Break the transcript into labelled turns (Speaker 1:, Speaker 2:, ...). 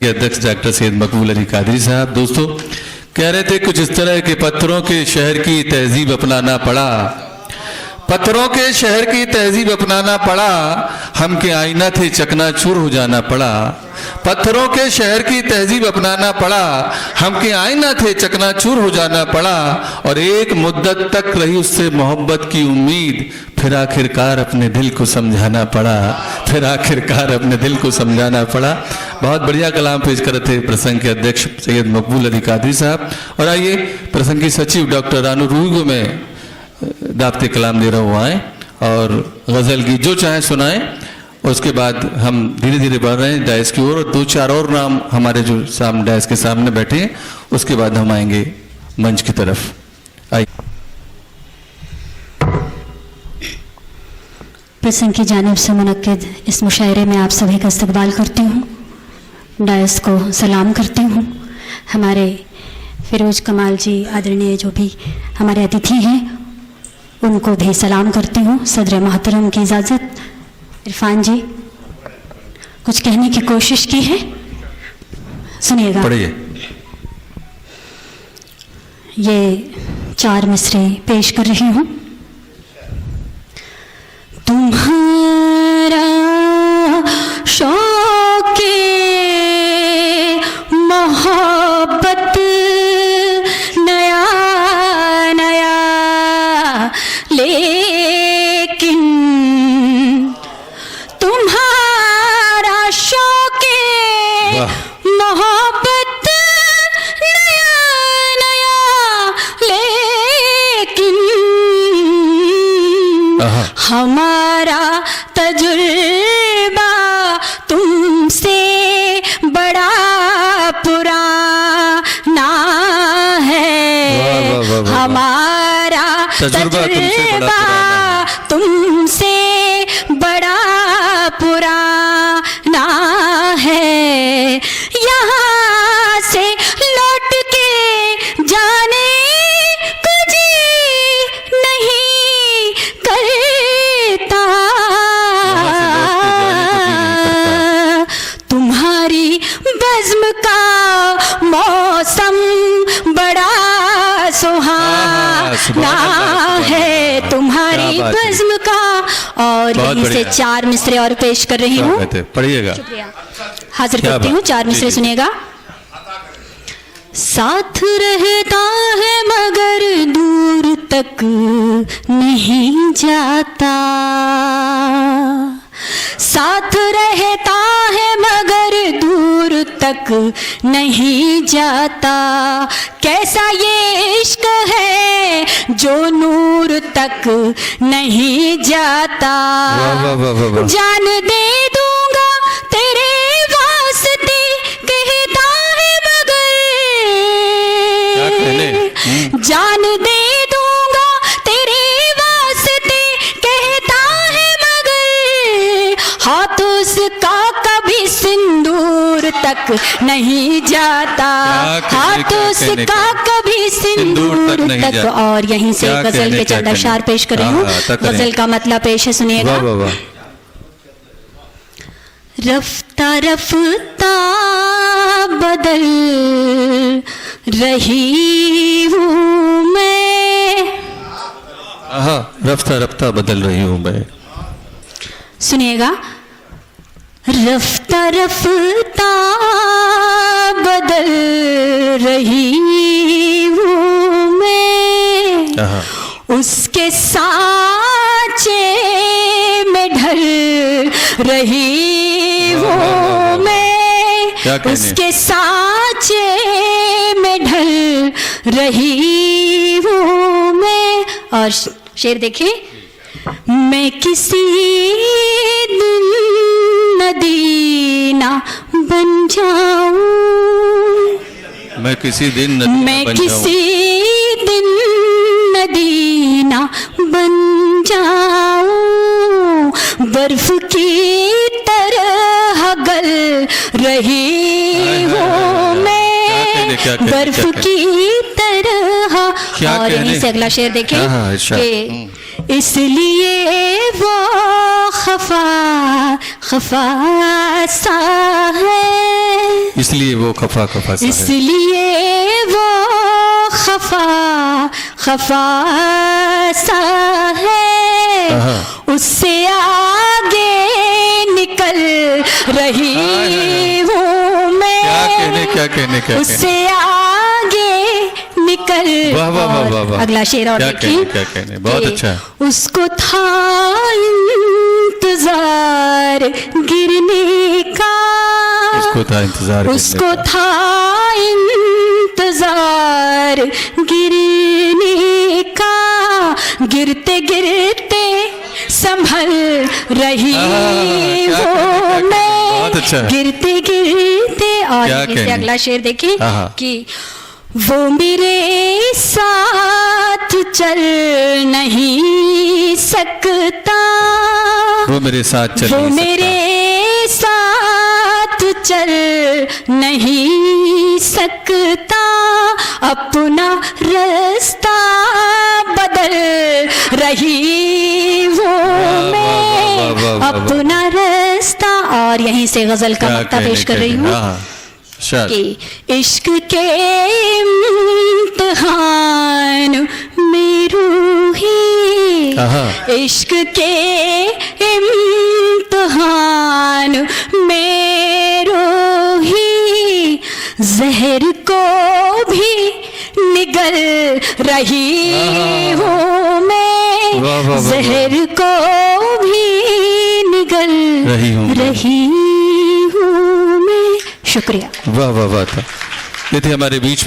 Speaker 1: के अध्यक्ष डॉक्टर सैयद मकबूल अली कादरी साहब। दोस्तों कह रहे थे कुछ इस तरह के पत्थरों के शहर की तहजीब अपनाना पड़ा, पत्थरों के शहर की तहजीब अपनाना पड़ा, हम के आईना थे चकनाचूर हो जाना पड़ा। पत्थरों के शहर की तहजीब अपनाना पड़ा, हम के आईना थे चकनाचूर हो जाना पड़ा। और एक मुद्दत तक रही उससे मोहब्बत की उम्मीद, फिर आखिरकार अपने दिल को समझाना पड़ा, फिर आखिरकार अपने दिल को समझाना पड़ा। बहुत बढ़िया कलाम पेश कर रहे थे प्रसंग के अध्यक्ष सैयद मकबूल अली कादरी साहब। और आइए प्रसंग की सचिव डॉक्टर रानू रूही को मैं दावते कलाम दे रहा हूँ, आए और गज़ल की जो चाहे सुनाएं। और उसके बाद हम धीरे धीरे बढ़ रहे हैं डायस की ओर, और दो चार और नाम हमारे जो डायस के सामने बैठे हैं, उसके बाद हम आएंगे मंच की तरफ। आइए।
Speaker 2: प्रसंग की जानिब से मुनक्किद इस मुशायरे में आप सभी का इस्तकबाल करती हूँ, डायस को सलाम करती हूँ। हमारे फिरोज कमाल जी आदरणीय जो भी हमारे अतिथि हैं उनको भी सलाम करती हूँ। सदर मोहतरम की इजाज़त। इरफान जी कुछ कहने की कोशिश की है, सुनिएगा।
Speaker 1: पढ़िए।
Speaker 2: ये चार मिसरे पेश कर रही हूँ। तुम्हारा शौक़े मोहब्बत नया नया, लेकिन तुम्हारा शौक़े मोहब्बत नया नया, लेकिन हमारा तजुर्बा तुमसे बड़ा पुराना है। हमारा तजुर्बा तुमसे बड़ा पुराना है। यहाँ से लौट के जाने को जी नहीं करता, तुम्हारी बज़्म का मौसम बड़ा सुहाना है, तुम्हारी बज़्म का। और यहीं से चार मिसरे और पेश कर रही हूँ,
Speaker 1: पढ़िएगा।
Speaker 2: हाजिर करती हूँ, चार मिसरे सुनिएगा। साथ रहता है मगर दूर तक नहीं जाता, साथ रहता है मगर दूर तक नहीं जाता। कैसा ये इश्क है जो नूर तक नहीं जाता। जान दे दूंगा तेरे वास्ते कहता है मगर, जान दे दूंगा तेरे वास्ते कहता है मगर, हाथ उसका कभी सिंदूर तक नहीं जाता, हाथ उसका कभी सिंदूर तक। और यहीं से गजल के चंद अशआर पेश कर रही हूँ, गजल का मतलब पेश है, सुनिएगा। रफ्ता रफ्ता बदल रही हूँ मैं,
Speaker 1: रफ्ता रफ्ता बदल रही हूँ मैं,
Speaker 2: सुनिएगा। रफ्ता रफ्ता बदल रही हूँ मैं, उसके सांचे में ढल रही हूँ मैं, उसके सांचे में ढल रही हूँ मैं। और शेर देखिए। मैं किसी दिन नदी ना बन जाऊं,
Speaker 1: मैं किसी दिन
Speaker 2: नदी ना बन जाऊं, बर्फ की तरह गल रही हूँ मैं, बर्फ की तरह था।
Speaker 1: क्या
Speaker 2: और
Speaker 1: कहने?
Speaker 2: यहीं से अगला शेर देखें
Speaker 1: हाँ, इरशाद।
Speaker 2: कि इसलिए वो खफा सा है,
Speaker 1: इसलिए वो खफा खफा सा है।
Speaker 2: इसलिए वो खफा सा है, उससे आगे निकल रही हूँ मैं।
Speaker 1: क्या कहने
Speaker 2: उससे आगे निकल।
Speaker 1: वाह वाह वाह वाह वाह।
Speaker 2: अगला शेर और
Speaker 1: क्या
Speaker 2: देखिए,
Speaker 1: कहने बहुत
Speaker 2: कि
Speaker 1: अच्छा है।
Speaker 2: उसको था इंतजार गिरने का,
Speaker 1: उसको था इंतजार गिरने
Speaker 2: उसको
Speaker 1: का।
Speaker 2: था इंतजार गिरने का, गिरते गिरते संभल रही
Speaker 1: क्या
Speaker 2: हूँ
Speaker 1: कहने,
Speaker 2: मैं।
Speaker 1: बहुत अच्छा है।
Speaker 2: गिरते गिरते। और
Speaker 1: क्या
Speaker 2: इसे
Speaker 1: कहने?
Speaker 2: अगला शेर देखिए
Speaker 1: हाँ।
Speaker 2: कि वो मेरे साथ चल नहीं सकता,
Speaker 1: वो मेरे साथ चल
Speaker 2: वो
Speaker 1: नहीं सकता।
Speaker 2: मेरे साथ चल नहीं सकता, अपना रास्ता बदल रही हूँ मैं, अपना रास्ता। और यहीं से गजल का
Speaker 1: क्या
Speaker 2: मक्ता पेश
Speaker 1: कहने,
Speaker 2: कर रही
Speaker 1: क्या
Speaker 2: हूँ
Speaker 1: कहने? हाँ, शायद।
Speaker 2: कि इश्क के इम्तिहान में रूही, इश्क के इम्तिहान में रूही, जहर को भी निगल रही हूँ मैं,
Speaker 1: वाह, वाह, वाह, वाह।
Speaker 2: जहर को भी निगल
Speaker 1: रही हूँ मैं।
Speaker 2: रही हूँ मैं। शुक्रिया।
Speaker 1: वाह वाह वाह। ये थे हमारे बीच में